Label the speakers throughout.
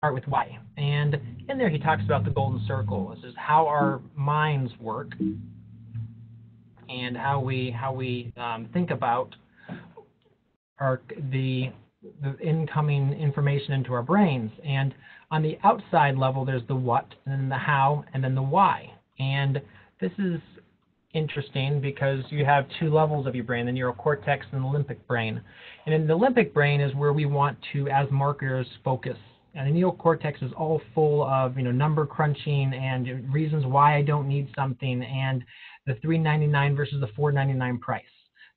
Speaker 1: with why. And in there, he talks about the golden circle. This is how our minds work and how we think about our the incoming information into our brains. And on the outside level, there's the what, and then the how, and then the why. And this is interesting because you have two levels of your brain, the neocortex and the limbic brain. And in the limbic brain is where we want to, as marketers, focus. And the neocortex is all full of number crunching and reasons why I don't need something, and the $3.99 versus the $4.99 price.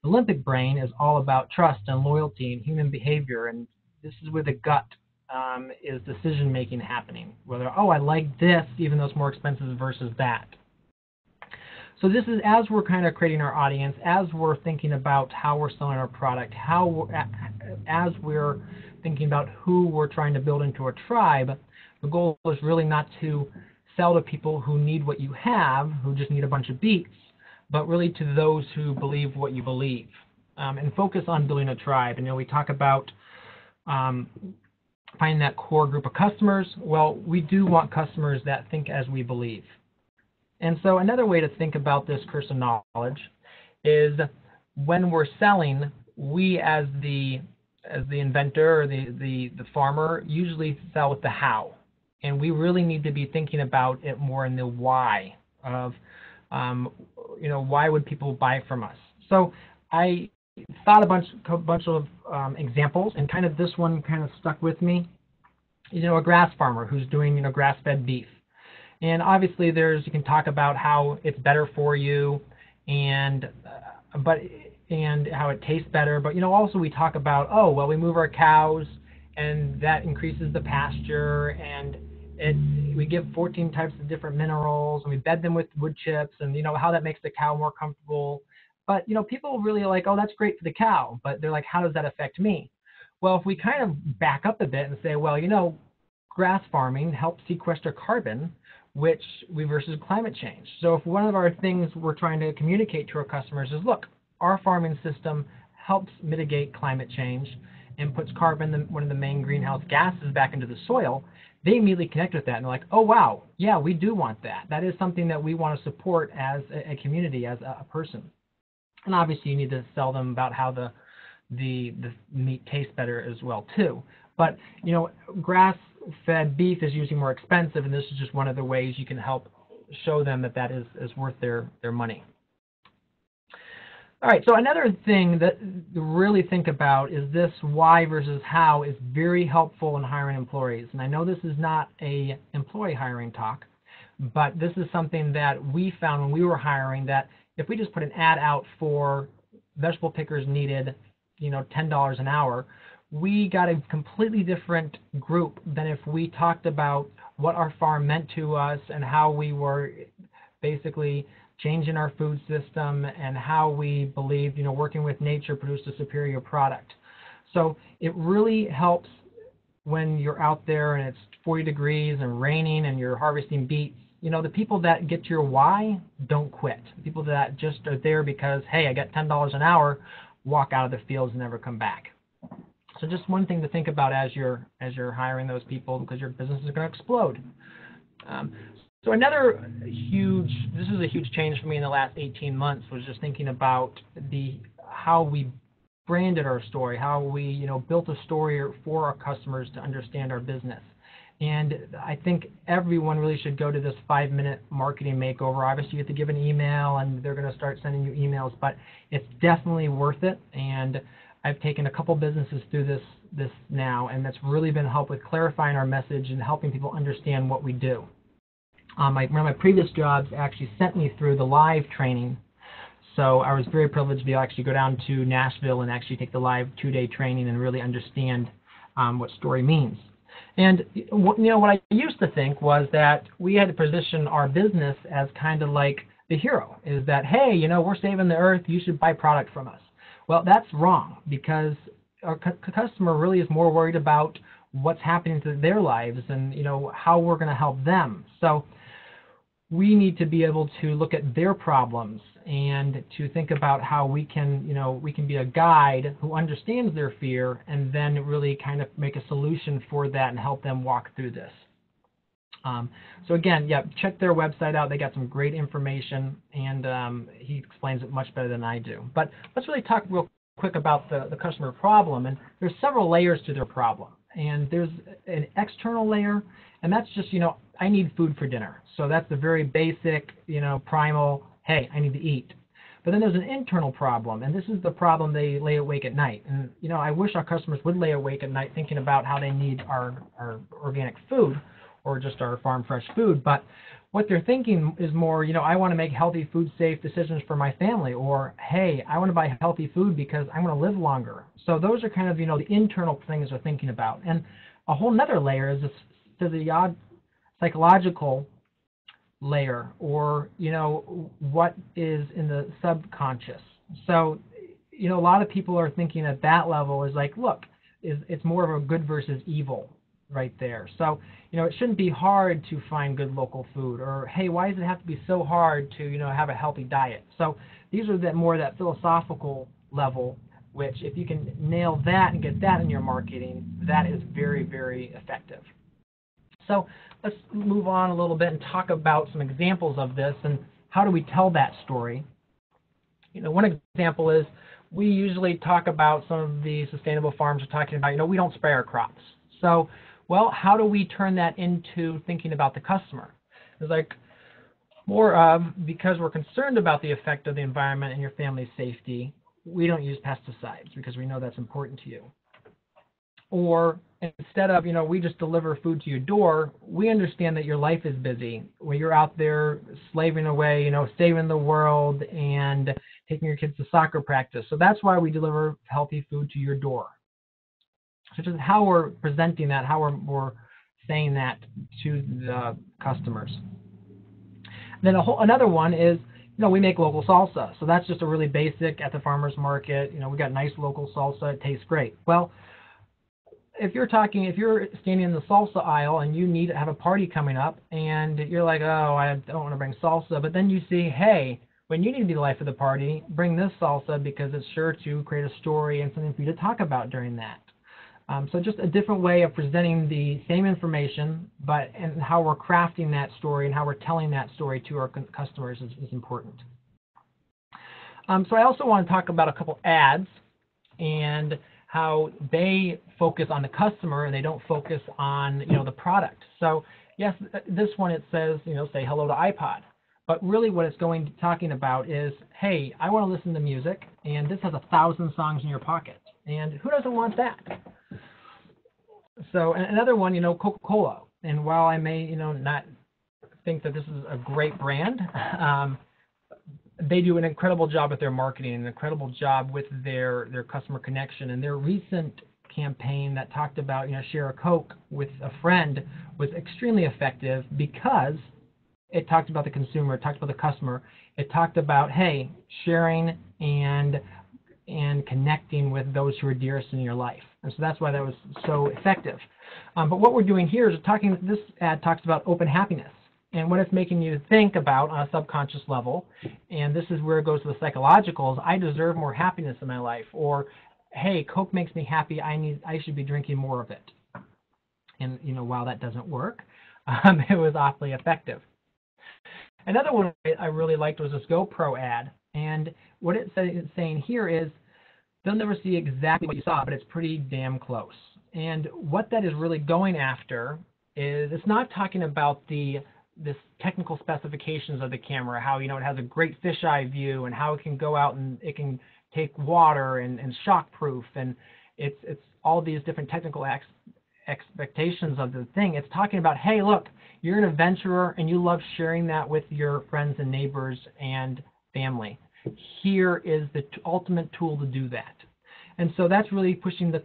Speaker 1: The limbic brain is all about trust and loyalty and human behavior, and this is where the gut is decision making happening. Whether I like this even though it's more expensive versus that. So this is as we're kind of creating our audience, as we're thinking about how we're selling our product, as we're thinking about who we're trying to build into a tribe. The goal is really not to sell to people who need what you have, who just need a bunch of beats, but really to those who believe what you believe, and focus on building a tribe. And we talk about finding that core group of customers. Well, we do want customers that think as we believe. And so another way to think about this curse of knowledge is when we're selling, we as the inventor or the farmer usually sell with the how. And we really need to be thinking about it more in the why of, why would people buy from us? So I thought a bunch of examples, and kind of this one kind of stuck with me. A grass farmer who's doing grass-fed beef. And obviously you can talk about how it's better for you and how it tastes better. But, also we talk about, we move our cows and that increases the pasture, and we give 14 types of different minerals, and we bed them with wood chips, and, how that makes the cow more comfortable. But, people really are like, that's great for the cow. But they're like, how does that affect me? Well, if we kind of back up a bit and say, grass farming helps sequester carbon, which reverses climate change. So if one of our things we're trying to communicate to our customers is, look, our farming system helps mitigate climate change and puts carbon, one of the main greenhouse gases, back into the soil, they immediately connect with that and they're like, oh wow, yeah, we do want that. That is something that we want to support as a community, as a person. And obviously you need to sell them about how the meat tastes better as well too. But grass-fed beef is usually more expensive, and this is just one of the ways you can help show them that is worth their money. All right, so another thing that to really think about is this why versus how is very helpful in hiring employees. And I know this is not a employee hiring talk, but this is something that we found when we were hiring, that if we just put an ad out for vegetable pickers needed, $10 an hour, we got a completely different group than if we talked about what our farm meant to us and how we were basically changing our food system and how we believed, working with nature produced a superior product. So it really helps when you're out there and it's 40 degrees and raining and you're harvesting beets. The people that get your why don't quit. The people that just are there because, hey, I got $10 an hour, walk out of the fields and never come back. So just one thing to think about as you're hiring those people, because your business is going to explode. So another this is a huge change for me in the last 18 months, was just thinking about how we branded our story, how we built a story for our customers to understand our business. And I think everyone really should go to this 5-minute marketing makeover. Obviously, you have to give an email, and they're going to start sending you emails, but it's definitely worth it. And I've taken a couple businesses through this now, and that's really been help with clarifying our message and helping people understand what we do. One of my previous jobs actually sent me through the live training, so I was very privileged to be able to actually go down to Nashville and actually take the live 2-day training and really understand what story means. And what I used to think was that we had to position our business as kind of like the hero, is that, hey, we're saving the earth, you should buy product from us. Well, that's wrong, because our customer really is more worried about what's happening to their lives and how we're going to help them. So we need to be able to look at their problems and to think about how we can, we can be a guide who understands their fear and then really kind of make a solution for that and help them walk through this. So again, yeah, check their website out. They got some great information, and he explains it much better than I do. But let's really talk real quick about the customer problem. And there's several layers to their problem. And there's an external layer, and that's just, I need food for dinner. So that's the very basic, primal, hey, I need to eat. But then there's an internal problem, and this is the problem they lay awake at night. And, I wish our customers would lay awake at night thinking about how they need our organic food or just our farm fresh food. But what they're thinking is more, I want to make healthy, food safe decisions for my family, or, hey, I want to buy healthy food because I want to live longer. So those are kind of, the internal things they're thinking about. And a whole nother layer is the psychological layer, or, what is in the subconscious. So, a lot of people are thinking at that level is like, look, it's more of a good versus evil right there. So, it shouldn't be hard to find good local food, or, hey, why does it have to be so hard to, have a healthy diet? So these are more that philosophical level, which if you can nail that and get that in your marketing, that is very, very effective. So let's move on a little bit and talk about some examples of this and how do we tell that story. One example is we usually talk about some of the sustainable farms are talking about, we don't spray our crops. So, well, how do we turn that into thinking about the customer? It's like more of, because we're concerned about the effect of the environment and your family's safety, we don't use pesticides because we know that's important to you. Or instead of, we just deliver food to your door, we understand that your life is busy, where you're out there slaving away, saving the world and taking your kids to soccer practice. So that's why we deliver healthy food to your door. So just how we're presenting that, how we're saying that to the customers. Then another one is, we make local salsa. So that's just a really basic at the farmer's market. We got nice local salsa. It tastes great. Well, if you're standing in the salsa aisle and you need to have a party coming up and you're like, oh, I don't want to bring salsa, but then you see, hey, when you need to be the life of the party, bring this salsa because it's sure to create a story and something for you to talk about during that. So just a different way of presenting the same information, but and how we're crafting that story and how we're telling that story to our customers is important. So I also want to talk about a couple ads and how they focus on the customer and they don't focus on the product. So yes, this one it says say hello to iPod, but really what it's talking about is, hey, I want to listen to music, and this has 1,000 songs in your pocket, and who doesn't want that? So another one, Coca-Cola. And while I may, not think that this is a great brand, they do an incredible job with their marketing, an incredible job with their customer connection. And their recent campaign that talked about, share a Coke with a friend was extremely effective because it talked about the consumer, it talked about the customer, it talked about, hey, sharing and connecting with those who are dearest in your life. And so that's why that was so effective. But what we're doing here is this ad talks about open happiness and what it's making you think about on a subconscious level. And this is where it goes to the psychologicals. I deserve more happiness in my life. Or, hey, Coke makes me happy. I should be drinking more of it. And, while that doesn't work, it was awfully effective. Another one I really liked was this GoPro ad. And what it's saying here is, they'll never see exactly what you saw, but it's pretty damn close. And what that is really going after is, it's not talking about this technical specifications of the camera, how it has a great fisheye view and how it can go out and it can take water and shockproof, and it's all these different technical expectations of the thing. It's talking about, hey, look, you're an adventurer and you love sharing that with your friends and neighbors and family. Here is the ultimate tool to do that. And so that's really pushing the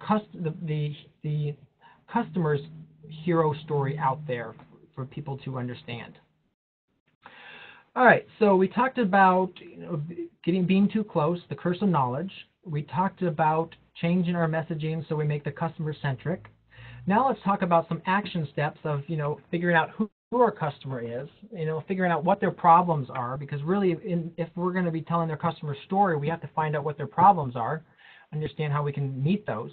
Speaker 1: customer's hero story out there for people to understand. All right, so we talked about being too close, the curse of knowledge. We talked about changing our messaging so we make the customer-centric. Now let's talk about some action steps of figuring out who who our customer is, figuring out what their problems are, because really if we're going to be telling their customer story, we have to find out what their problems are, understand how we can meet those.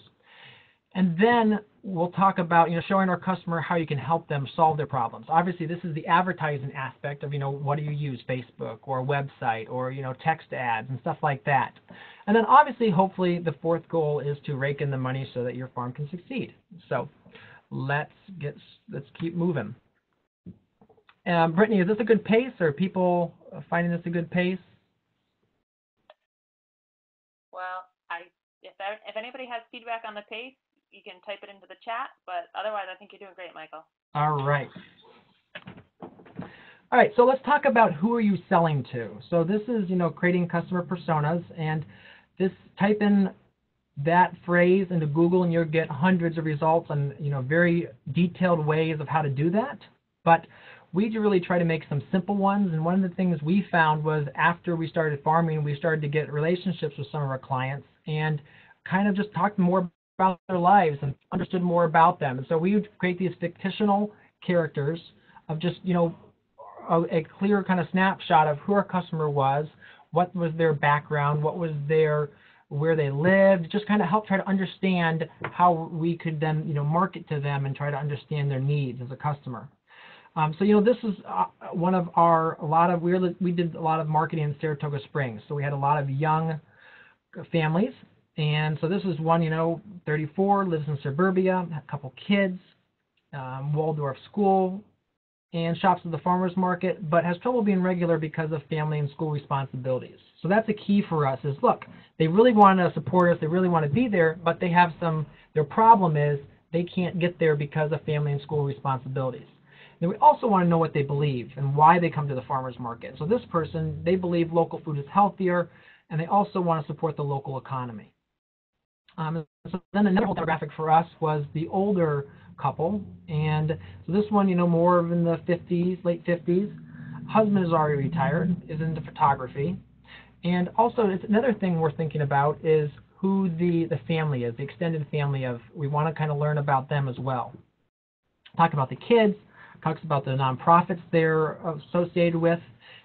Speaker 1: And then we'll talk about, showing our customer how you can help them solve their problems. Obviously, this is the advertising aspect of, what do you use, Facebook or a website or, text ads and stuff like that. And then obviously, hopefully, the fourth goal is to rake in the money so that your farm can succeed. So let's keep moving. Brittany, is this a good pace? Are people finding this a good pace?
Speaker 2: Well, if anybody has feedback on the pace, you can type it into the chat, but otherwise I think you're doing great, Michael.
Speaker 1: All right. All right, so let's talk about who are you selling to. So this is, creating customer personas, and type in that phrase into Google and you'll get hundreds of results and, very detailed ways of how to do that. But we really try to make some simple ones, and one of the things we found was after we started farming, we started to get relationships with some of our clients and kind of just talked more about their lives and understood more about them. And so we would create these fictional characters of just, a clear kind of snapshot of who our customer was, what was their background, what was where they lived, just kind of help try to understand how we could then, market to them and try to understand their needs as a customer. So, this is one of we did a lot of marketing in Saratoga Springs. So we had a lot of young families. And so this is one, 34, lives in suburbia, a couple kids, Waldorf school, and shops at the farmer's market, but has trouble being regular because of family and school responsibilities. So that's a key for us is, look, they really want to support us, they really want to be there, but they have their problem is they can't get there because of family and school responsibilities. Then we also want to know what they believe and why they come to the farmer's market. So this person, they believe local food is healthier, and they also want to support the local economy. So then another demographic for us was the older couple, and so this one, more in the 50s, late 50s. Husband is already retired, is into photography, and also it's another thing we're thinking about is who the family is, the extended family of. We want to kind of learn about them as well. Talk about the kids, talks about the nonprofits they're associated with.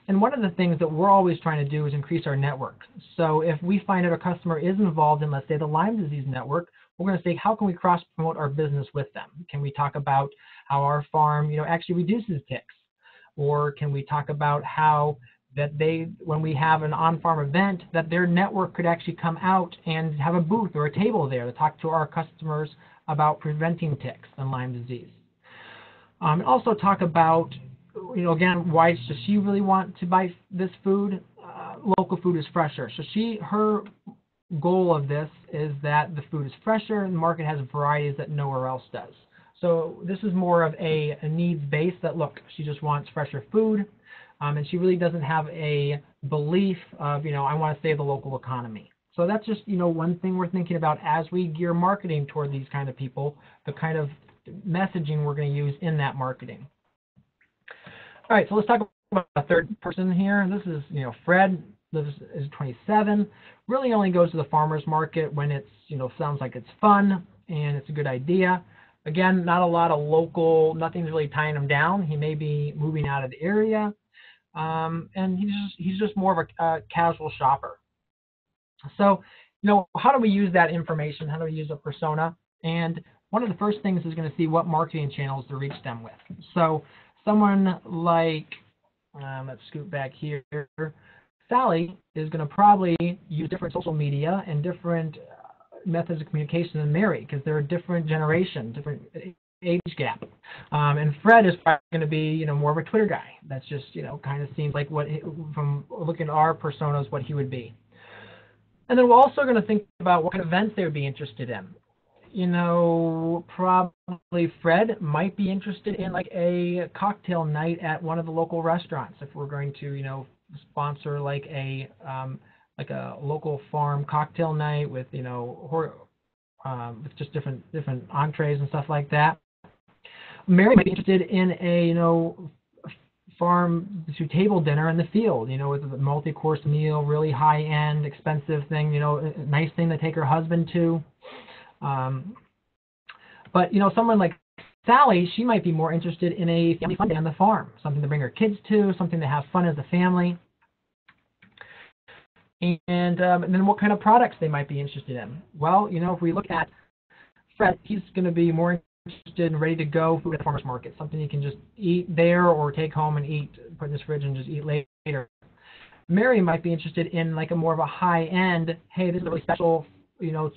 Speaker 1: And one of the things that we're always trying to do is increase our network. So if we find that a customer is involved in, let's say, the Lyme disease network, we're going to say, how can we cross-promote our business with them? Can we talk about how our farm, actually reduces ticks? Or can we talk about how that when we have an on-farm event, that their network could actually come out and have a booth or a table there to talk to our customers about preventing ticks and Lyme disease. And also talk about, again, why does she really want to buy this food? Local food is fresher. So her goal of this is that the food is fresher and the market has varieties that nowhere else does. So this is more of a needs base that, look, she just wants fresher food, and she really doesn't have a belief of, I want to save the local economy. So that's just, one thing we're thinking about as we gear marketing toward these kind of people, the kind of messaging we're going to use in that marketing. All right, so let's talk about a third person here. This is, Fred, is 27, really only goes to the farmer's market when it's, sounds like it's fun and it's a good idea. Again, not a lot of local, nothing's really tying him down. He may be moving out of the area, and he's just more of a casual shopper. So, how do we use that information? How do we use a persona? And one of the first things is going to see what marketing channels to reach them with. So someone like, let's scoot back here, Sally is going to probably use different social media and different methods of communication than Mary, because they're a different generation, different age gap. And Fred is probably going to be, more of a Twitter guy. That's just, kind of seems like from looking at our personas, what he would be. And then we're also going to think about what kind of events they would be interested in. Probably Fred might be interested in like a cocktail night at one of the local restaurants if we're going to, sponsor like a local farm cocktail night with, with just different entrees and stuff like that. Mary might be interested in a, farm to table dinner in the field, with a multi-course meal, really high-end, expensive thing, a nice thing to take her husband to. But, someone like Sally, she might be more interested in a family fun day on the farm, something to bring her kids to, something to have fun as a family. And then what kind of products they might be interested in. Well, if we look at Fred, he's going to be more interested in ready-to-go food at the farmer's market, something you can just eat there or take home and eat, put in this fridge and just eat later. Mary might be interested in like a more of a high-end, hey, this is a really special,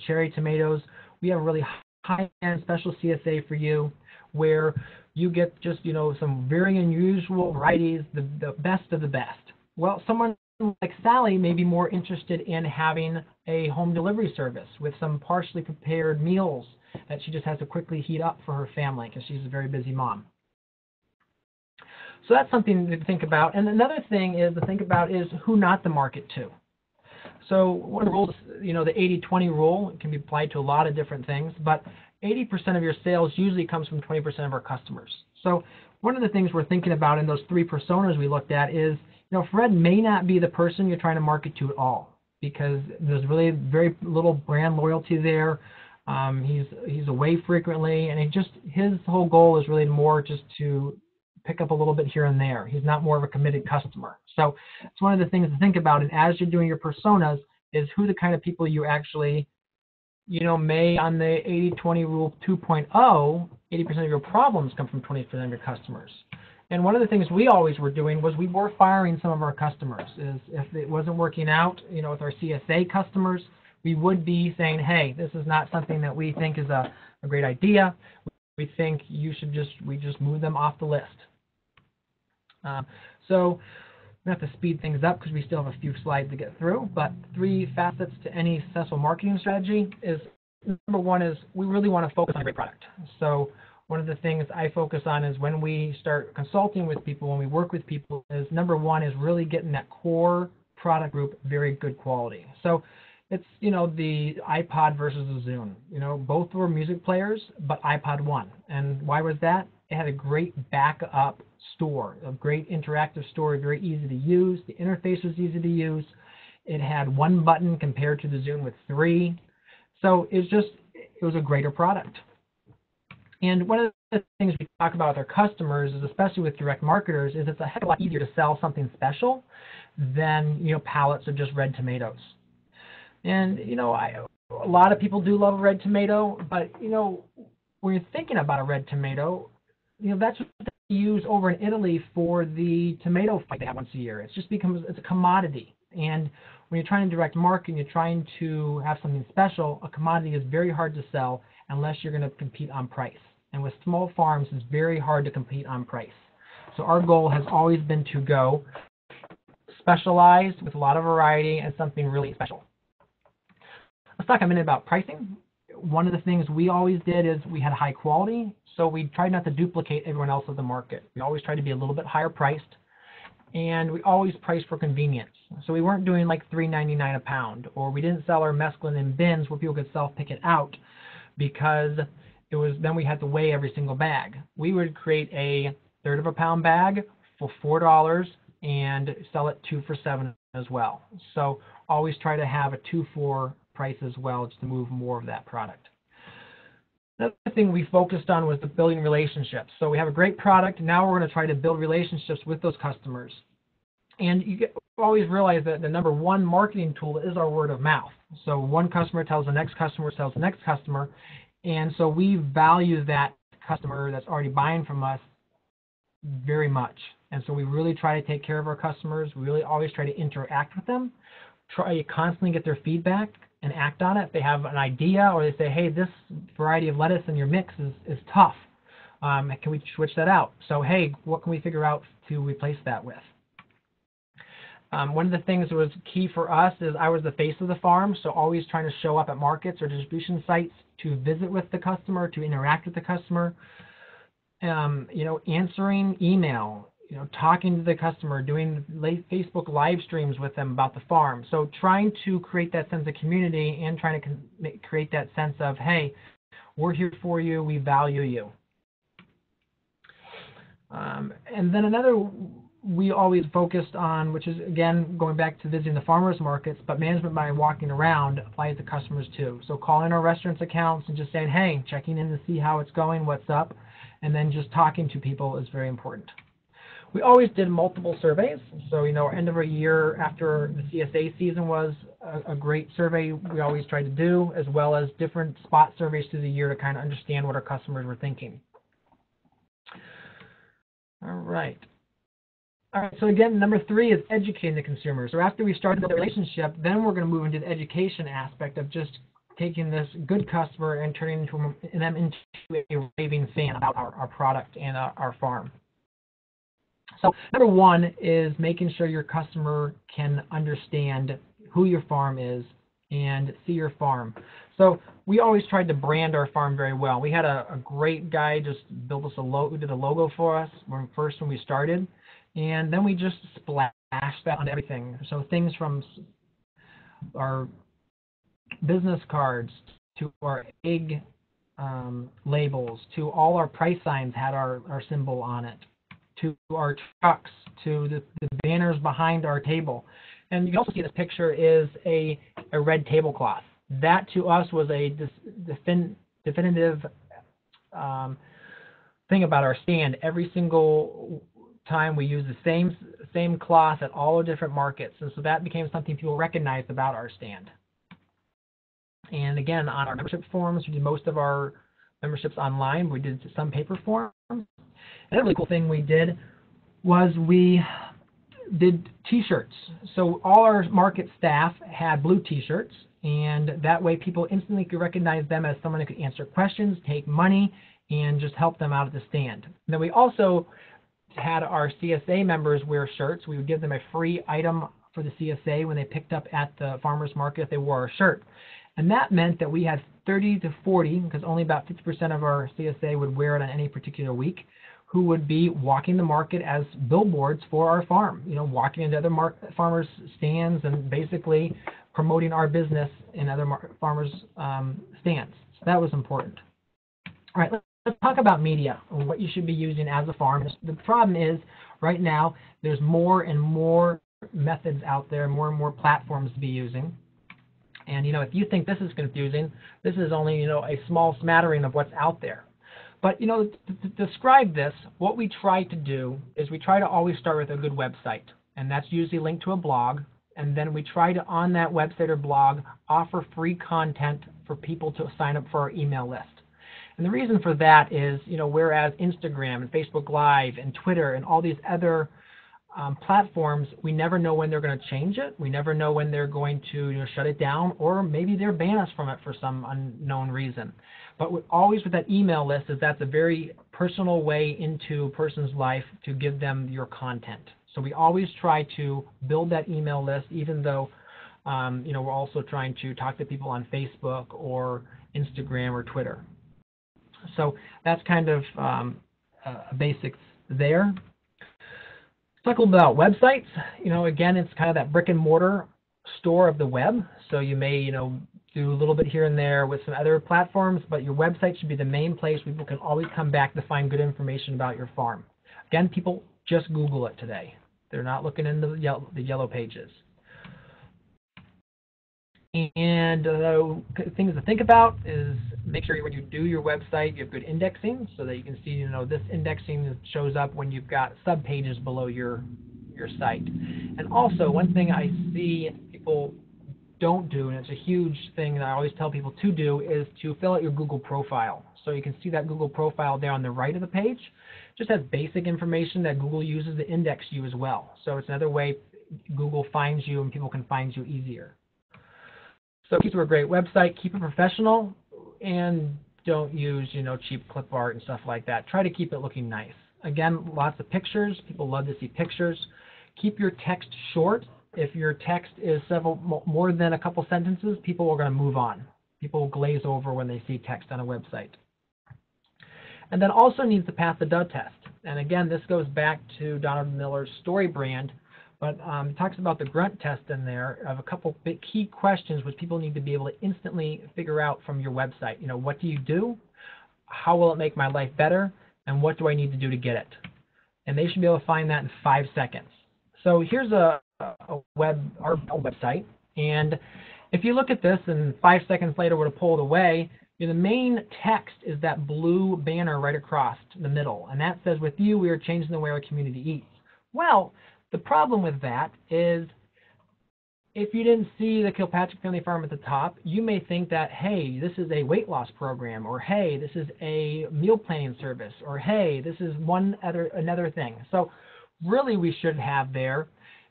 Speaker 1: cherry tomatoes. We have a really high-end special CSA for you where you get just, some very unusual varieties, the best of the best. Well, someone like Sally may be more interested in having a home delivery service with some partially prepared meals that she just has to quickly heat up for her family because she's a very busy mom. So that's something to think about. And another thing is to think about is who not to market to. So one of the rules, the 80-20 rule can be applied to a lot of different things, but 80% of your sales usually comes from 20% of our customers. So one of the things we're thinking about in those 3 personas we looked at is, Fred may not be the person you're trying to market to at all because there's really very little brand loyalty there. He's away frequently, and his whole goal is really more just to pick up a little bit here and there. He's not more of a committed customer. So it's one of the things to think about. And as you're doing your personas, is who the kind of people you actually, may on the 80-20 rule 2.0, 80% of your problems come from 20% of your customers. And one of the things we always were doing was we were firing some of our customers. If it wasn't working out, with our CSA customers, we would be saying, hey, this is not something that we think is a great idea. We think we just move them off the list. So we have to speed things up because we still have a few slides to get through. But 3 facets to any successful marketing strategy is, number 1 is we really want to focus on a great product. So one of the things I focus on is when we start consulting with people, when we work with people, is number 1 is really getting that core product group very good quality. So it's, the iPod versus the Zune. Both were music players, but iPod won. And why was that? It had a great backup store, a great interactive store, very easy to use. The interface was easy to use. It had 1 button compared to the Zune with 3. So it was a greater product. And one of the things we talk about with our customers is, especially with direct marketers, is it's a heck of a lot easier to sell something special than, pallets of just red tomatoes. And, a lot of people do love a red tomato, but, when you're thinking about a red tomato, that's what they use over in Italy for the tomato fight they have once a year. It's a commodity. And when you're trying to direct market and you're trying to have something special, a commodity is very hard to sell unless you're going to compete on price. And with small farms, it's very hard to compete on price. So our goal has always been to go specialized with a lot of variety and something really special. Let's talk a minute about pricing. One of the things we always did is we had high quality, so we tried not to duplicate everyone else in the market. We always tried to be a little bit higher priced, and we always priced for convenience. So we weren't doing like $3.99 a pound, or we didn't sell our mesclun in bins where people could self-pick it out because then we had to weigh every single bag. We would create a 1/3 of a pound bag for $4 and sell it 2 for $7 as well. So always try to have a 2-for price as well, just to move more of that product. Another thing we focused on was the building relationships. So we have a great product. Now we're going to try to build relationships with those customers. And you always realize that the number 1 marketing tool is our word of mouth. So one customer tells the next customer, tells the next customer. And so we value that customer that's already buying from us very much. And so we really try to take care of our customers. We really always try to interact with them, try to constantly get their feedback and act on it. If they have an idea or they say, hey, this variety of lettuce in your mix is tough. Can we switch that out? So, hey, what can we figure out to replace that with? One of the things that was key for us is I was the face of the farm, so always trying to show up at markets or distribution sites to visit with the customer, to interact with the customer, answering email, talking to the customer, doing Facebook live streams with them about the farm. So trying to create that sense of community and trying to create that sense of, hey, we're here for you, we value you. And then another we always focused on, which is, again, going back to visiting the farmers markets, but management by walking around applies to customers too. So calling our restaurants accounts and just saying, hey, checking in to see how it's going, what's up. and then just talking to people is very important. We always did multiple surveys. So, end of a year after the CSA season was a great survey we always tried to do, as well as different spot surveys through the year to kind of understand what our customers were thinking. All right. All right, so again, number 3 is educating the consumer. So after we started the relationship, then we're going to move into the education aspect of just taking this good customer and turning them into a raving fan about our product and our farm. So number 1 is making sure your customer can understand who your farm is and see your farm. So we always tried to brand our farm very well. We had a great guy just build us a logo, did a logo for us when we started, and then we just splashed that on everything. So things from our business cards to our egg labels to all our price signs had our symbol on it, to our trucks, to the banners behind our table. And you can also see this picture is a red tablecloth. That to us was a definitive thing about our stand. Every single time we use the same cloth at all the different markets. And so that became something people recognized about our stand. And again, on our membership forums, we did most of our memberships online. We did some paper forms. Another really cool thing we did was we did T-shirts. So all our market staff had blue T-shirts, and that way people instantly could recognize them as someone who could answer questions, take money, and just help them out at the stand. And then we also had our CSA members wear shirts. We would give them a free item for the CSA when they picked up at the farmer's market if they wore a shirt. And that meant that we had 30 to 40, because only about 50% of our CSA would wear it on any particular week, who would be walking the market as billboards for our farm, walking into other farmers' stands and basically promoting our business in other farmers' stands. So that was important. All right, let's talk about media and what you should be using as a farm. The problem is right now there's more and more methods out there, more and more platforms to be using. And if you think this is confusing, this is only a small smattering of what's out there. But to describe this, what we try to do is we try to always start with a good website, and that's usually linked to a blog. And then we try to, on that website or blog, offer free content for people to sign up for our email list. And the reason for that is, whereas Instagram and Facebook Live and Twitter and all these other platforms, we never know when they're going to change it. We never know when they're going to shut it down, or maybe they're ban us from it for some unknown reason. But always with that email list is that's a very personal way into a person's life to give them your content. So we always try to build that email list, even though we're also trying to talk to people on Facebook or Instagram or Twitter. So that's kind of basics there. Let's talk a little bit about websites. Again, it's kind of that brick and mortar store of the web. So you may, do a little bit here and there with some other platforms, but your website should be the main place where people can always come back to find good information about your farm. Again, people just Google it today. They're not looking in the yellow pages. And things to think about is make sure when you do your website, you have good indexing so that you can see, this indexing shows up when you've got sub-pages below your site. And also, one thing I see people don't do, and it's a huge thing that I always tell people to do, is to fill out your Google profile. So you can see that Google profile there on the right of the page. Just has basic information that Google uses to index you as well. So it's another way Google finds you and people can find you easier. So keep it a great website, keep it professional, and don't use, cheap clip art and stuff like that. Try to keep it looking nice. Again, lots of pictures. People love to see pictures. Keep your text short. If your text is more than a couple sentences, people are going to move on. People will glaze over when they see text on a website. And then also needs to pass the DUD test. And again, this goes back to Donald Miller's story brand, but it talks about the grunt test in there of a couple big key questions which people need to be able to instantly figure out from your website. What do you do? How will it make my life better? And what do I need to do to get it? And they should be able to find that in 5 seconds. So here's our website, and if you look at this and 5 seconds later were to pull it away, The main text is that blue banner right across the middle, and that says, "With you, we are changing the way our community eats." Well, the problem with that is if you didn't see the Kilpatrick Family Farm at the top, you may think that, hey, this is a weight loss program, or hey, this is a meal planning service, or hey, this is another thing. So really we should have there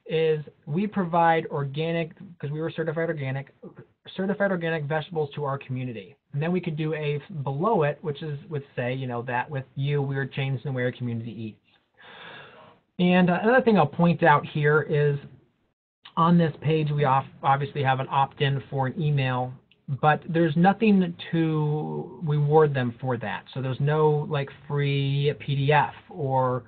Speaker 1: is we provide organic, because we were certified organic vegetables to our community. And then we could do a below it, which would say, that with you, we are changing the way our community eats. And another thing I'll point out here is on this page, we obviously have an opt-in for an email, but there's nothing to reward them for that. So there's no like free PDF or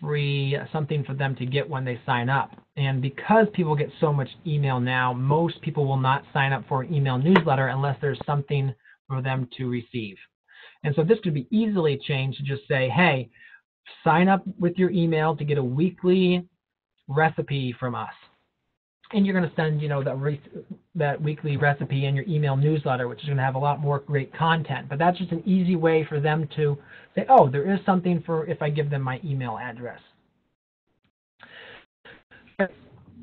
Speaker 1: free something for them to get when they sign up. And because people get so much email now, most people will not sign up for an email newsletter unless there's something for them to receive. And so this could be easily changed to just say, hey, sign up with your email to get a weekly recipe from us. And you're going to send, that weekly recipe in your email newsletter, which is going to have a lot more great content. But that's just an easy way for them to say, oh, there is something for if I give them my email address.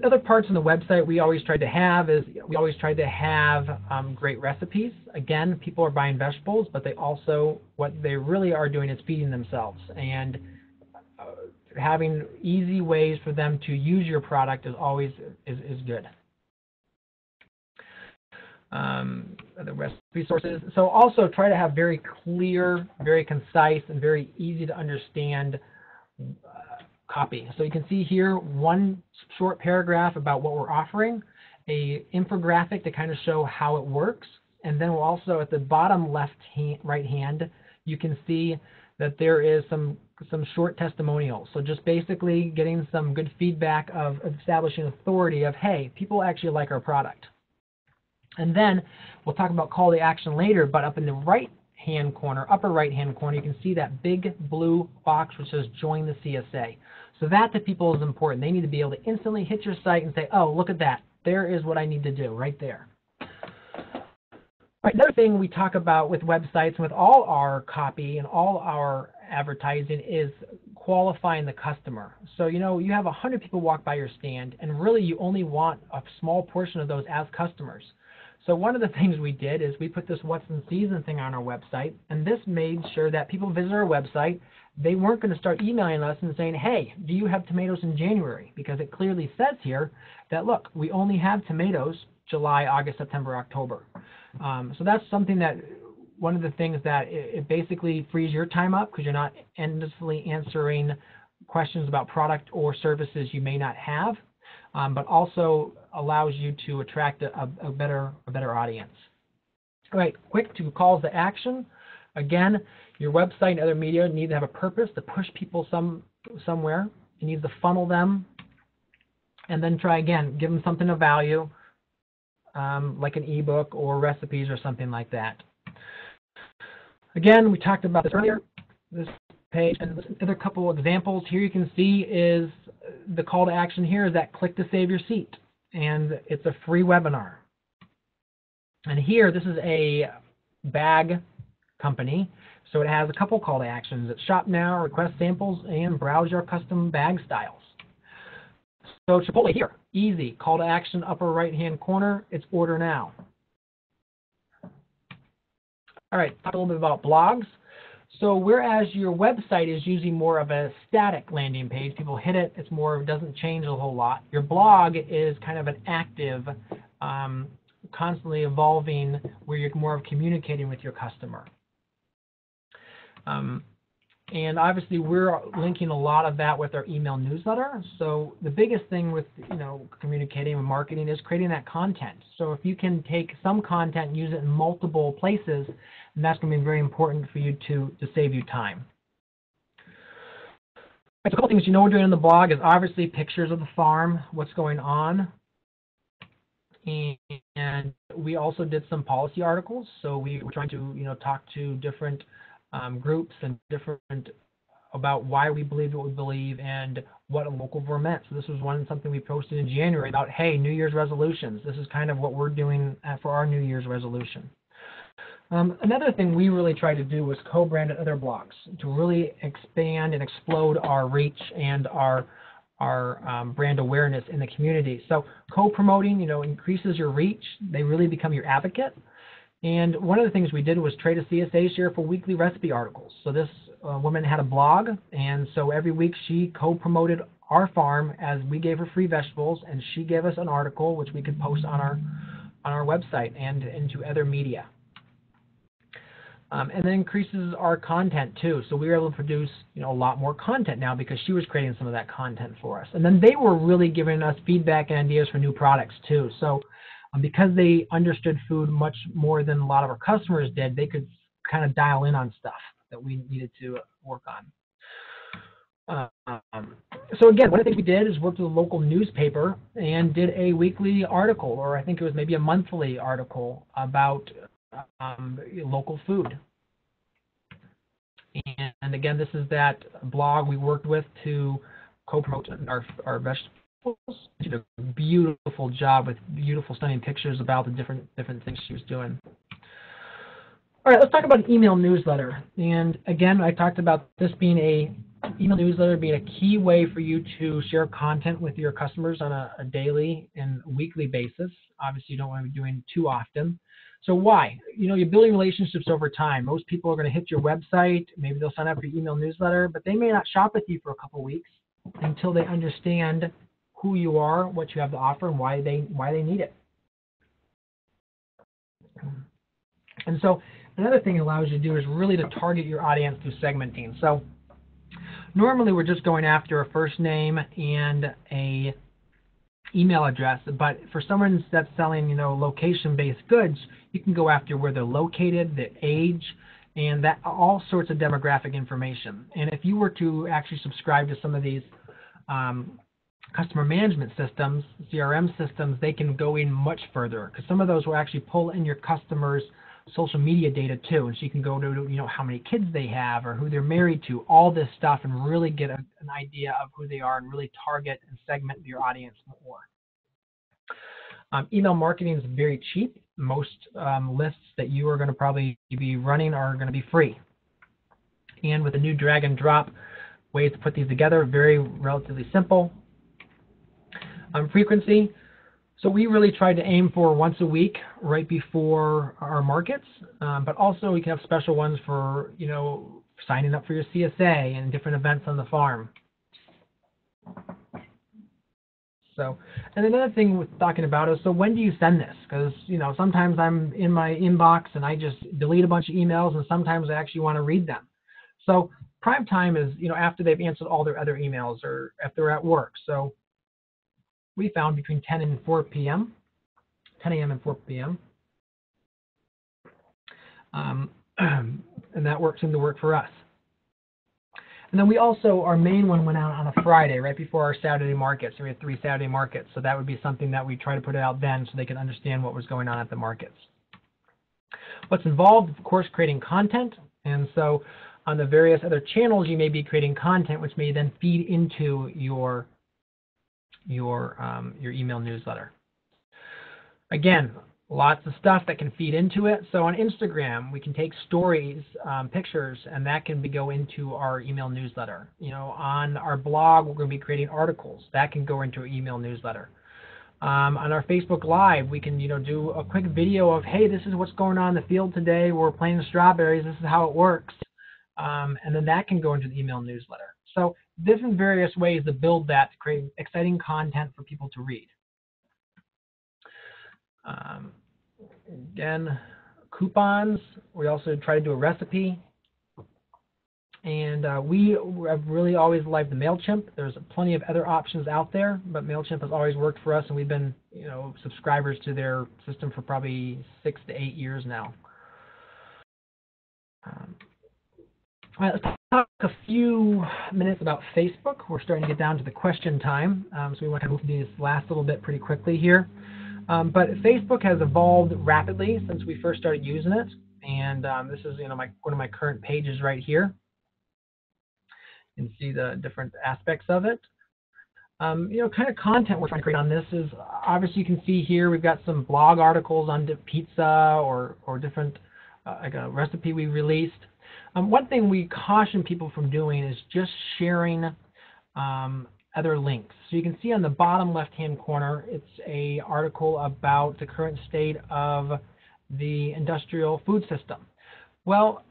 Speaker 1: Other parts on the website we always tried to have great recipes. Again, people are buying vegetables, but what they really are doing is feeding themselves. And having easy ways for them to use your product is always is good. Other recipe sources. So also try to have very clear, very concise, and very easy to understand copy. So you can see here one short paragraph about what we're offering, a infographic to kind of show how it works, and then we'll also at the bottom right hand, you can see that there is some short testimonials. So just basically getting some good feedback of establishing authority of, hey, people actually like our product. And then we'll talk about call to action later, but up in the right-hand corner, upper right-hand corner, you can see that big blue box which says join the CSA. So that to people is important. They need to be able to instantly hit your site and say, oh, look at that. There is what I need to do right there. Right, another thing we talk about with websites and with all our copy and all our advertising is qualifying the customer. So, you have 100 people walk by your stand, and really you only want a small portion of those as customers. So one of the things we did is we put this what's in season thing on our website, and this made sure that people visit our website. They weren't going to start emailing us and saying, hey, do you have tomatoes in January? Because it clearly says here that, look, we only have tomatoes July, August, September, October. So that's something that one of the things that it basically frees your time up because you're not endlessly answering questions about product or services you may not have, but also allows you to attract a better audience. All right, quick to calls to action. Again, your website and other media need to have a purpose to push people somewhere. You need to funnel them, and then try again, give them something of value. Like an ebook or recipes or something like that. Again, we talked about this earlier, this page, and another couple of examples here you can see is the call to action here is that click to save your seat, and it's a free webinar. And here, this is a bag company, so it has a couple call to actions. It's shop now, request samples, and browse your custom bag styles. So Chipotle here, easy, call to action, upper right-hand corner, it's order now. All right, talk a little bit about blogs. So whereas your website is usually more of a static landing page, people hit it, it's more, it doesn't change a whole lot. Your blog is kind of an active, constantly evolving, where you're more of communicating with your customer. And obviously, we're linking a lot of that with our email newsletter. So the biggest thing with communicating and marketing is creating that content. So if you can take some content and use it in multiple places, then that's going to be very important for you to save you time. So a couple things we're doing on the blog is obviously pictures of the farm, what's going on. And we also did some policy articles. So we were trying to talk to different groups and different about why we believe what we believe and what a local vote meant. So this was something we posted in January about, hey, New Year's resolutions. This is kind of what we're doing for our New Year's resolution. Another thing we really tried to do was co-brand other blogs to really expand and explode our reach and our brand awareness in the community. So co-promoting, increases your reach. They really become your advocate. And one of the things we did was trade a CSA share for weekly recipe articles. So this woman had a blog, and so every week she co-promoted our farm as we gave her free vegetables, and she gave us an article which we could post on our website and into other media. And then increases our content too. So we were able to produce a lot more content now because she was creating some of that content for us. And then they were really giving us feedback and ideas for new products too. So because they understood food much more than a lot of our customers did, they could kind of dial in on stuff that we needed to work on. So again, one of the things we did is worked with a local newspaper and did a weekly article, or I think it was maybe a monthly article about local food. And again, this is that blog we worked with to co-promote our vegetables. She did a beautiful job with beautiful, stunning pictures about the different things she was doing. All right, let's talk about an email newsletter. And again, I talked about this being email newsletter being a key way for you to share content with your customers on a daily and weekly basis. Obviously, you don't want to be doing too often. So why? You're building relationships over time. Most people are going to hit your website. Maybe they'll sign up for your email newsletter, but they may not shop with you for a couple of weeks until they understand who you are, what you have to offer, and why they need it. And so another thing it allows you to do is really to target your audience through segmenting. So normally we're just going after a first name and a email address, but for someone that's selling, location-based goods, you can go after where they're located, their age, and that all sorts of demographic information. And if you were to actually subscribe to some of these customer management systems, CRM systems, they can go in much further because some of those will actually pull in your customers' social media data too, and so you can go to how many kids they have or who they're married to, all this stuff, and really get an idea of who they are and really target and segment your audience more. Email marketing is very cheap. Most lists that you are going to probably be running are going to be free. And with a new drag and drop ways to put these together, very relatively simple. Frequency. So we really tried to aim for once a week right before our markets, but also we can have special ones for, signing up for your CSA and different events on the farm. So, and another thing we're talking about is, so when do you send this? Because, sometimes I'm in my inbox and I just delete a bunch of emails, and sometimes I actually want to read them. So prime time is, after they've answered all their other emails or if they're at work. So we found between 10 and 4 p.m., 10 a.m. and 4 p.m. And that seemed to work for us. And then we also, our main one went out on a Friday, right before our Saturday markets. So we had 3 Saturday markets. So that would be something that we try to put it out then so they can understand what was going on at the markets. What's involved, of course, creating content. And so on the various other channels, you may be creating content, which may then feed into your email newsletter. Again, lots of stuff that can feed into it. So on Instagram, we can take stories, pictures, and that can go into our email newsletter. On our blog, we're going to be creating articles. That can go into our email newsletter. On our Facebook Live, we can do a quick video of, hey, this is what's going on in the field today. We're planting strawberries. This is how it works. And then that can go into the email newsletter. So different various ways to build that to create exciting content for people to read. Again, coupons. We also try to do a recipe. And we have really always liked the MailChimp. There's plenty of other options out there, but MailChimp has always worked for us, and we've been subscribers to their system for probably 6 to 8 years now. All right, let's talk a few minutes about Facebook. We're starting to get down to the question time, so we want to move these last little bit pretty quickly here. But Facebook has evolved rapidly since we first started using it, and this is one of my current pages right here. You can see the different aspects of it. Kind of content we're trying to create on this is, obviously you can see here we've got some blog articles on pizza or different like a recipe we released. One thing we caution people from doing is just sharing other links. So you can see on the bottom left-hand corner, it's a article about the current state of the industrial food system. Well,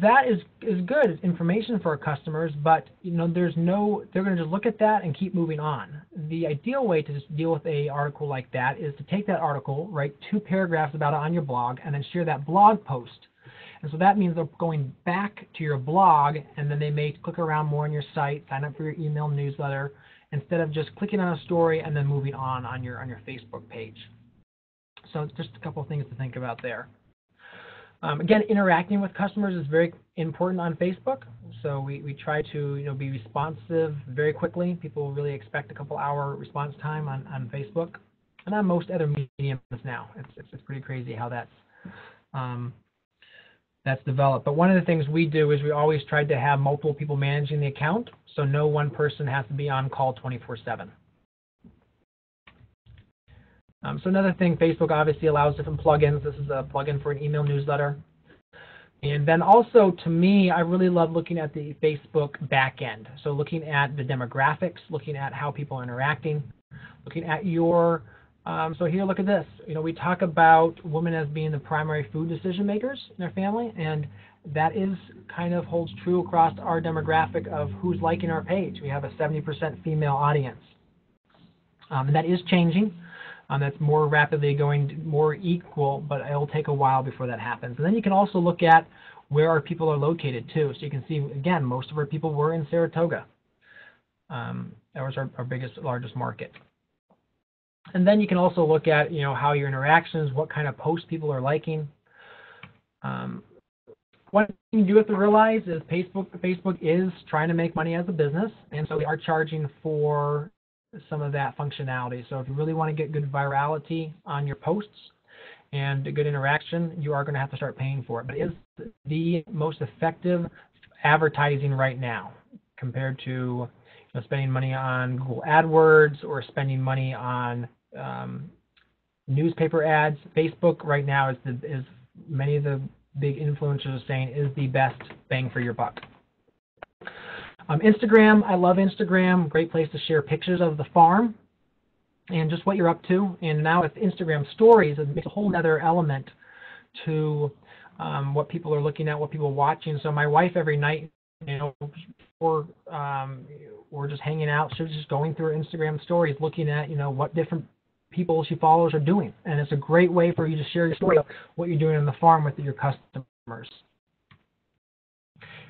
Speaker 1: that is good information for our customers, but they're going to just look at that and keep moving on. The ideal way to just deal with a article like that is to take that article, write 2 paragraphs about it on your blog, and then share that blog post. And so that means they're going back to your blog, and then they may click around more on your site, sign up for your email newsletter, instead of just clicking on a story and then moving on your Facebook page. So just a couple of things to think about there. Again, interacting with customers is very important on Facebook. So we try to be responsive very quickly. People really expect a couple-hour response time on Facebook, and on most other mediums now. It's pretty crazy how that's developed. But one of the things we do is we always try to have multiple people managing the account, so no one person has to be on call 24/7. So another thing, Facebook obviously allows different plugins. This is a plugin for an email newsletter. And then also, to me, I really love looking at the Facebook backend. So looking at the demographics, looking at how people are interacting, looking at your, so here, look at this. We talk about women as being the primary food decision makers in their family, and that is kind of holds true across our demographic of who's liking our page. We have a 70% female audience. And that is changing. That's more rapidly going more equal, but it'll take a while before that happens. And then you can also look at where our people are located too. So you can see, again, most of our people were in Saratoga. That was our largest market. And then you can also look at how your interactions, what kind of posts people are liking. One thing you do have to realize is Facebook is trying to make money as a business, and so they are charging for some of that functionality. So if you really want to get good virality on your posts and a good interaction, you are going to have to start paying for it. But it is the most effective advertising right now compared to spending money on Google AdWords or spending money on newspaper ads. Facebook right now is many of the big influencers are saying is the best bang for your buck. Instagram, I love Instagram. Great place to share pictures of the farm and just what you're up to. And now with Instagram stories, it makes a whole other element to what people are looking at, what people are watching. So my wife every night, we're just hanging out. She's just going through her Instagram stories, looking at what different people she follows are doing. And it's a great way for you to share your story of what you're doing on the farm with your customers.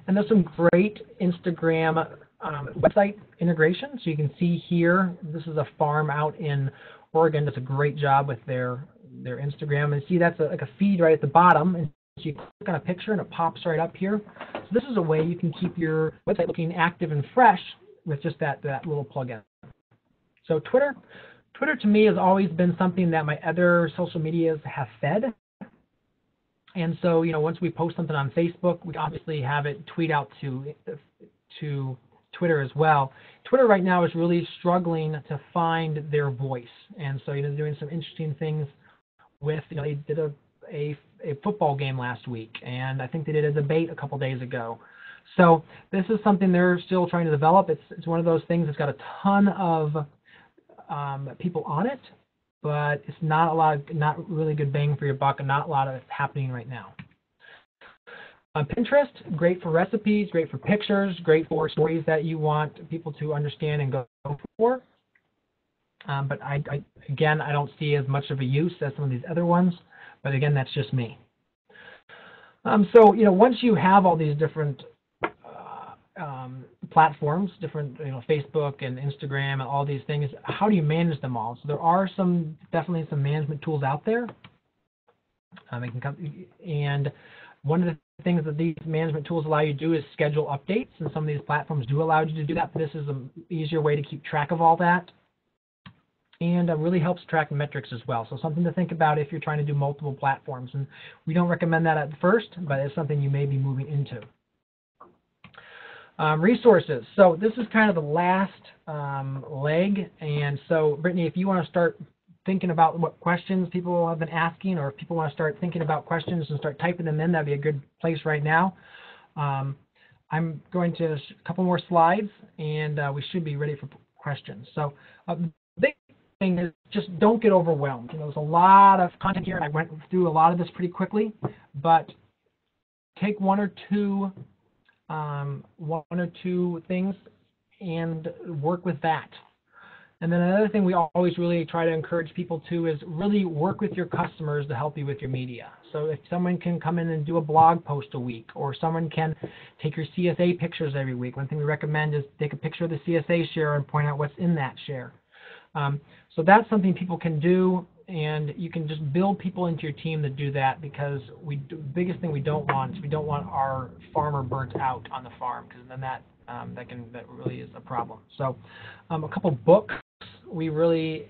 Speaker 1: And there's some great Instagram website integration. So you can see here, this is a farm out in Oregon. Does a great job with their Instagram. And see, that's like a feed right at the bottom. And so you click on a picture and it pops right up here. So this is a way you can keep your website looking active and fresh with just that little plugin. So Twitter to me has always been something that my other social medias have fed. And so, once we post something on Facebook, we obviously have it tweet out to Twitter as well. Twitter right now is really struggling to find their voice. And so, doing some interesting things with, they did a football game last week, and I think they did a debate a couple days ago. So this is something they're still trying to develop. It's one of those things that's got a ton of people on it, but it's not really good bang for your buck, and not a lot of it happening right now. Pinterest, great for recipes, great for pictures, great for stories that you want people to understand and go for. But I don't see as much of a use as some of these other ones. But again, that's just me. So once you have all these different platforms, different Facebook and Instagram and all these things, how do you manage them all? So there are definitely some management tools out there. And one of the things that these management tools allow you to do is schedule updates, and some of these platforms do allow you to do that. But this is an easier way to keep track of all that, and really helps track metrics as well. So something to think about if you're trying to do multiple platforms. And we don't recommend that at first, but it's something you may be moving into. Resources. So this is kind of the last leg. And so, Brittany, if you want to start thinking about what questions people have been asking, or if people want to start thinking about questions and start typing them in, that'd be a good place right now. I'm going to a couple more slides, and we should be ready for questions. So the big thing is just don't get overwhelmed. You know, there's a lot of content here, and I went through a lot of this pretty quickly, but take one or two things and work with that. And then another thing we always really try to encourage people to is really work with your customers to help you with your media. So if someone can come in and do a blog post a week, or someone can take your CSA pictures every week, one thing we recommend is take a picture of the CSA share and point out what's in that share. So that's something people can do, and you can just build people into your team to do that, because the biggest thing we don't want is we don't want our farmer burnt out on the farm, because then that really is a problem. So a couple books we really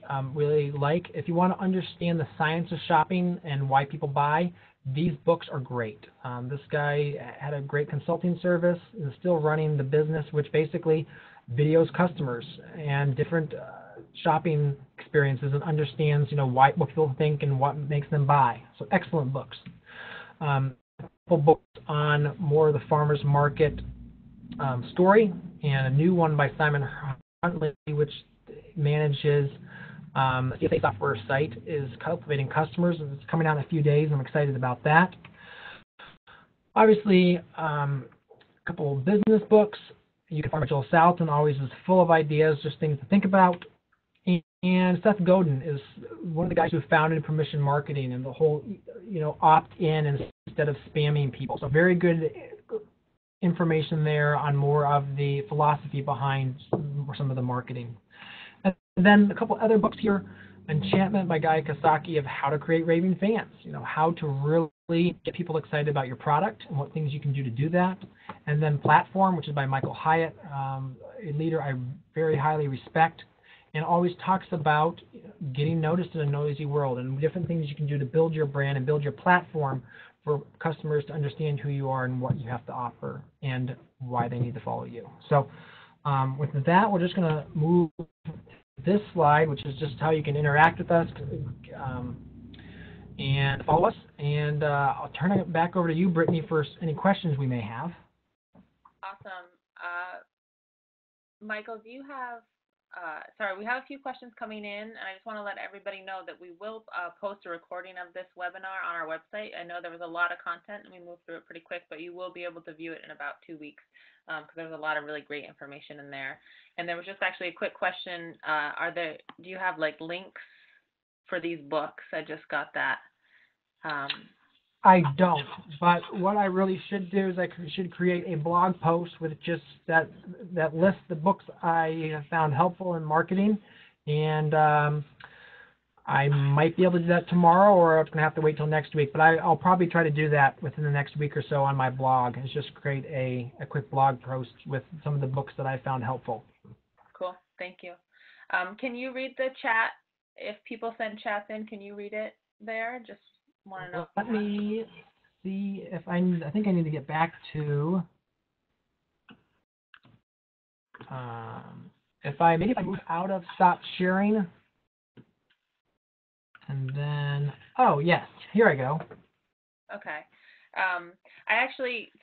Speaker 1: like. If you want to understand the science of shopping and why people buy, these books are great. This guy had a great consulting service, is still running the business, which basically videos customers and different shopping experiences, and understands, you know, what people think and what makes them buy. So excellent books. A couple books on more of the farmers market story, and a new one by Simon Huntley, which manages the CSA software site, is Cultivating Customers, and it's coming out in a few days. I'm excited about that. Obviously, a couple of business books. You can find Joel Salatin, always is full of ideas, just things to think about. And Seth Godin is one of the guys who founded Permission Marketing and the whole, you know, opt-in instead of spamming people. So very good information there on more of the philosophy behind some of the marketing. And then a couple other books here. Enchantment by Guy Kawasaki, of how to create raving fans. You know, how to really get people excited about your product and what things you can do to do that. And then Platform, which is by Michael Hyatt, a leader I very highly respect, and always talks about getting noticed in a noisy world and different things you can do to build your brand and build your platform for customers to understand who you are and what you have to offer and why they need to follow you. So with that, we're just going to move to this slide, which is just how you can interact with us and follow us. And I'll turn it back over to you, Brittany, for any questions we may have.
Speaker 2: Awesome. Michael, do you have sorry, we have a few questions coming in, and I just want to let everybody know that we will post a recording of this webinar on our website. I know there was a lot of content, and we moved through it pretty quick, but you will be able to view it in about 2 weeks, because there's a lot of really great information in there. And there was just actually a quick question. Do you have like links for these books? I just got that.
Speaker 1: I don't, but what I really should do is I should create a blog post with just that lists the books I have found helpful in marketing, and I might be able to do that tomorrow, or I'm going to have to wait till next week, but I'll probably try to do that within the next week or so on my blog. It's just create a quick blog post with some of the books that I found helpful.
Speaker 2: Cool, thank you. Can you read the chat? If people send chats in, can you read it there? Just want to know.
Speaker 1: Let me see if I think I need to get back to if I move out of stop sharing, and then yes, here I go.
Speaker 2: Okay.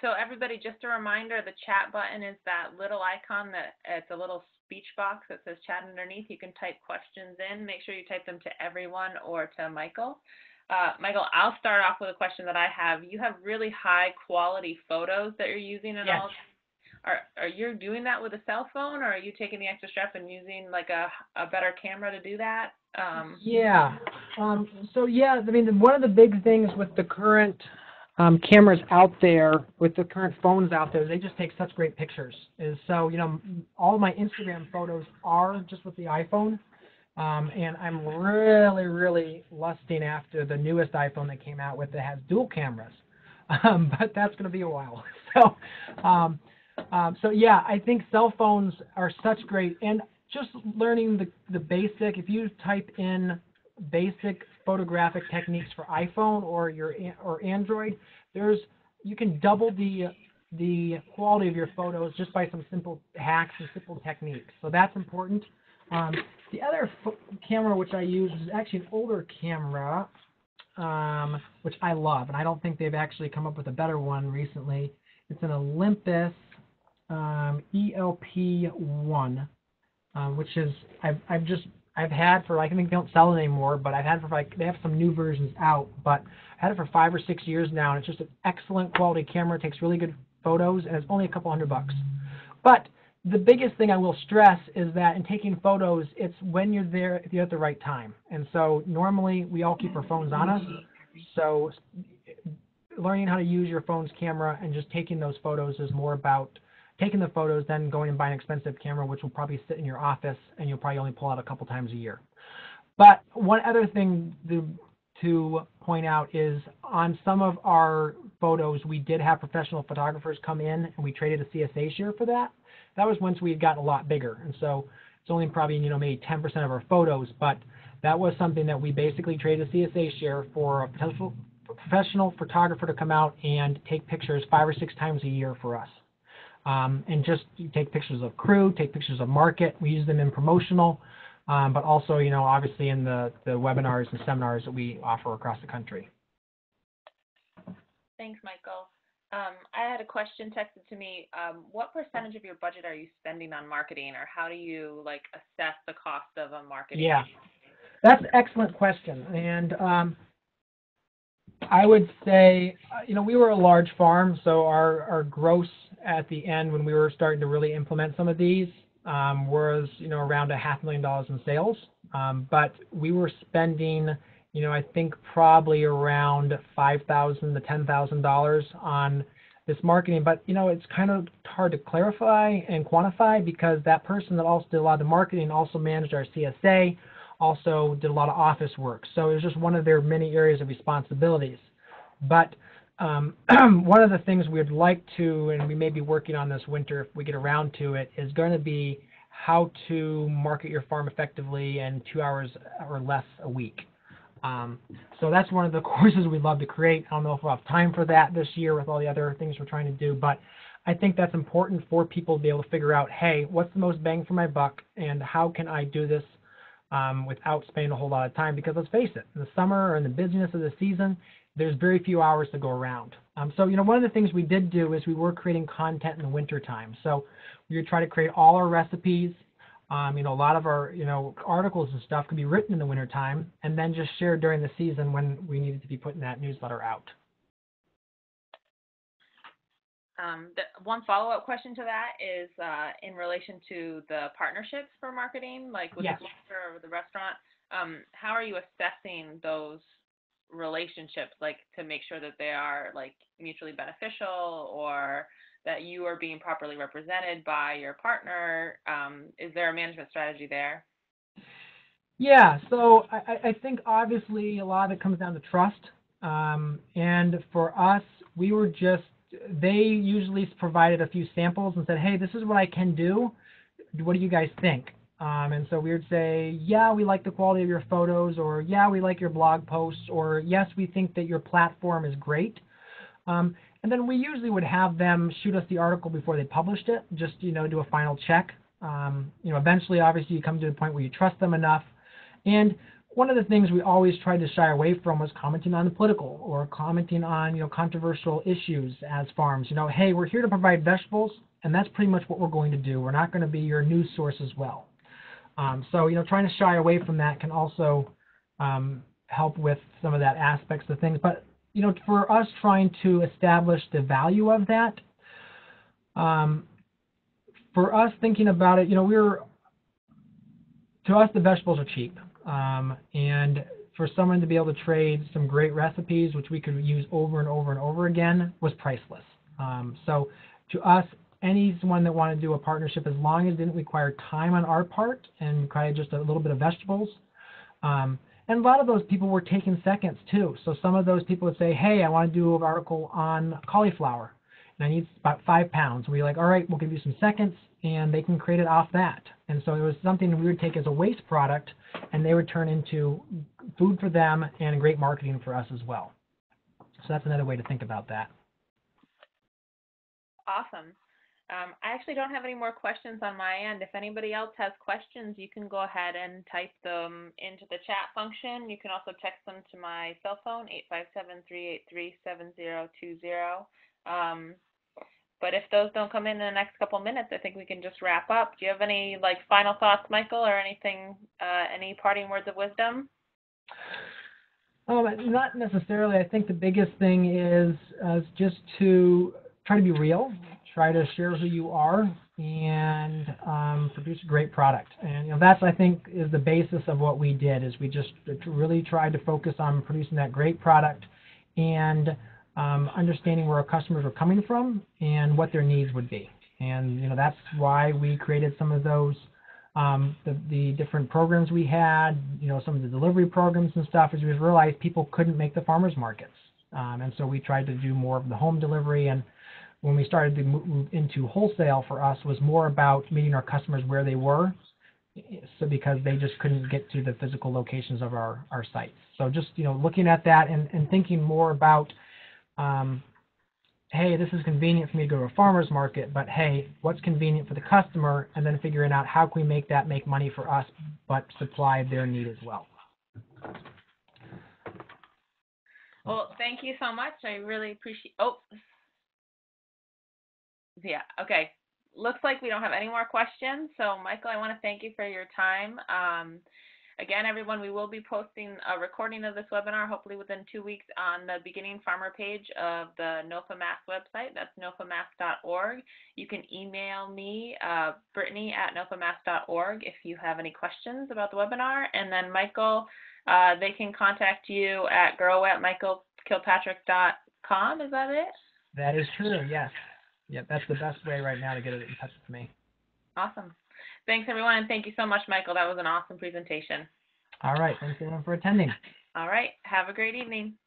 Speaker 2: So everybody, just a reminder, the chat button is that little icon that it's a little speech box that says chat underneath. You can type questions in. Make sure you type them to everyone or to Michael. Michael, I'll start off with a question that I have. You have really high quality photos that you're using in all. Are you doing that with a cell phone, or are you taking the extra step and using like a better camera to do that?
Speaker 1: Yeah. So yeah, I mean, one of the big things with the current cameras out there, with the current phones out there, they just take such great pictures. So, you know, all of my Instagram photos are just with the iPhone. And I'm really, really lusting after the newest iPhone that came out that has dual cameras. But that's going to be a while. So yeah, I think cell phones are such great. And just learning the basic, if you type in basic photographic techniques for iPhone or Android, you can double the quality of your photos just by some simple hacks and simple techniques. So that's important. The other camera which I use is actually an older camera, which I love, and I don't think they've actually come up with a better one recently. It's an Olympus ELP1, which is I've had for, I think they don't sell it anymore, but I've had for like, they have some new versions out, but I've had it for 5 or 6 years now, and it's just an excellent quality camera. It takes really good photos, and it's only a couple $100. But the biggest thing I will stress is that in taking photos, it's when you're there, if you're at the right time. And so normally we all keep our phones on us. So learning how to use your phone's camera and just taking those photos is more about taking the photos, then going and buying an expensive camera, which will probably sit in your office and you'll probably only pull out a couple times a year. But one other thing to point out is on some of our photos, we did have professional photographers come in and we traded a CSA share for that. That was once we had gotten a lot bigger. And so it's only probably, maybe 10% of our photos, but that was something that we basically traded a CSA share for a professional photographer to come out and take pictures 5 or 6 times a year for us. And just take pictures of crew, take pictures of market. We use them in promotional, but also, obviously in the webinars and seminars that we offer across the country.
Speaker 2: Thanks, Michael. I had a question texted to me. What percentage of your budget are you spending on marketing, or how do you assess the cost of a marketing?
Speaker 1: Yeah, that's an excellent question. And I would say, we were a large farm, so our gross at the end when we were starting to really implement some of these was, around $500,000 in sales. But we were spending, I think probably around $5,000 to $10,000 on this marketing. But, it's kind of hard to clarify and quantify because that person that also did a lot of the marketing also managed our CSA, also did a lot of office work. So it was just one of their many areas of responsibilities. But one of the things we'd like to, and we may be working on this winter if we get around to it, is going to be how to market your farm effectively in 2 hours or less a week. So that's one of the courses we'd love to create. I don't know if we'll have time for that this year with all the other things we're trying to do, but I think that's important for people to be able to figure out, hey, what's the most bang for my buck, and how can I do this without spending a whole lot of time? Because let's face it, in the summer or in the busyness of the season, there's very few hours to go around. So, one of the things we did do is we were creating content in the winter time. So we would try to create all our recipes. A lot of our, articles and stuff could be written in the winter time and then just shared during the season when we needed to be putting that newsletter out.
Speaker 2: One follow-up question to that is in relation to the partnerships for marketing, like with
Speaker 1: Yes.
Speaker 2: the grocer or the restaurant. How are you assessing those relationships, to make sure that they are mutually beneficial, or that you are being properly represented by your partner? Is there a management strategy there?
Speaker 1: Yeah, so I think obviously a lot of it comes down to trust. And for us, they usually provided a few samples and said, hey, this is what I can do. What do you guys think? And so we would say, yeah, we like the quality of your photos, or yeah, we like your blog posts, or yes, we think that your platform is great. And then we usually would have them shoot us the article before they published it, just, do a final check. Eventually, obviously, you come to the point where you trust them enough. And one of the things we always tried to shy away from was commenting on the political or commenting on, controversial issues as farms. Hey, we're here to provide vegetables, and that's pretty much what we're going to do. We're not going to be your news source as well. So, trying to shy away from that can also help with some of that aspects of things. But, for us trying to establish the value of that, for us thinking about it, to us, the vegetables are cheap. And for someone to be able to trade some great recipes, which we could use over and over and over again, was priceless. So to us, anyone that wanted to do a partnership, as long as it didn't require time on our part and required just a little bit of vegetables. And a lot of those people were taking seconds too. So some of those people would say, hey, I want to do an article on cauliflower, and I need about 5 pounds. We're like, all right, we'll give you some seconds, and they can create it off that. And so it was something we would take as a waste product, and they would turn into food for them and great marketing for us as well. So that's another way to think about that.
Speaker 2: Awesome. I actually don't have any more questions on my end. If anybody else has questions, you can go ahead and type them into the chat function. You can also text them to my cell phone, 857-383-7020. But if those don't come in the next couple minutes, I think we can just wrap up. Do you have any final thoughts, Michael, or anything, any parting words of wisdom?
Speaker 1: Not necessarily. I think the biggest thing is just to try to be real, try to share who you are, and produce a great product. And that's, I think, is the basis of what we did. Is we just really tried to focus on producing that great product and understanding where our customers were coming from and what their needs would be. And that's why we created some of those. The different programs we had, some of the delivery programs and stuff, as we realized people couldn't make the farmers markets. And so we tried to do more of the home delivery. And when we started to move into wholesale, for us was more about meeting our customers where they were, so because they just couldn't get to the physical locations of our sites. So just looking at that and thinking more about, hey, this is convenient for me to go to a farmer's market, but hey, what's convenient for the customer, and then figuring out how can we make that make money for us, but supply their need as well.
Speaker 2: Well, thank you so much. I really appreciate. Yeah. Okay. Looks like we don't have any more questions. So, Michael, I want to thank you for your time. Again, everyone, we will be posting a recording of this webinar, hopefully within 2 weeks, on the Beginning Farmer page of the NOFAMAS website. That's nofamas.org. You can email me, Brittany@nofamas.org, if you have any questions about the webinar. And then, Michael, they can contact you at grow@michaelkilpatrick.com. Is that it?
Speaker 1: That is true, yes. Yeah, that's the best way right now to get in touch with me.
Speaker 2: Awesome. Thanks, everyone, and thank you so much, Michael. That was an awesome presentation.
Speaker 1: All right. Thanks, everyone, for attending.
Speaker 2: All right. Have a great evening.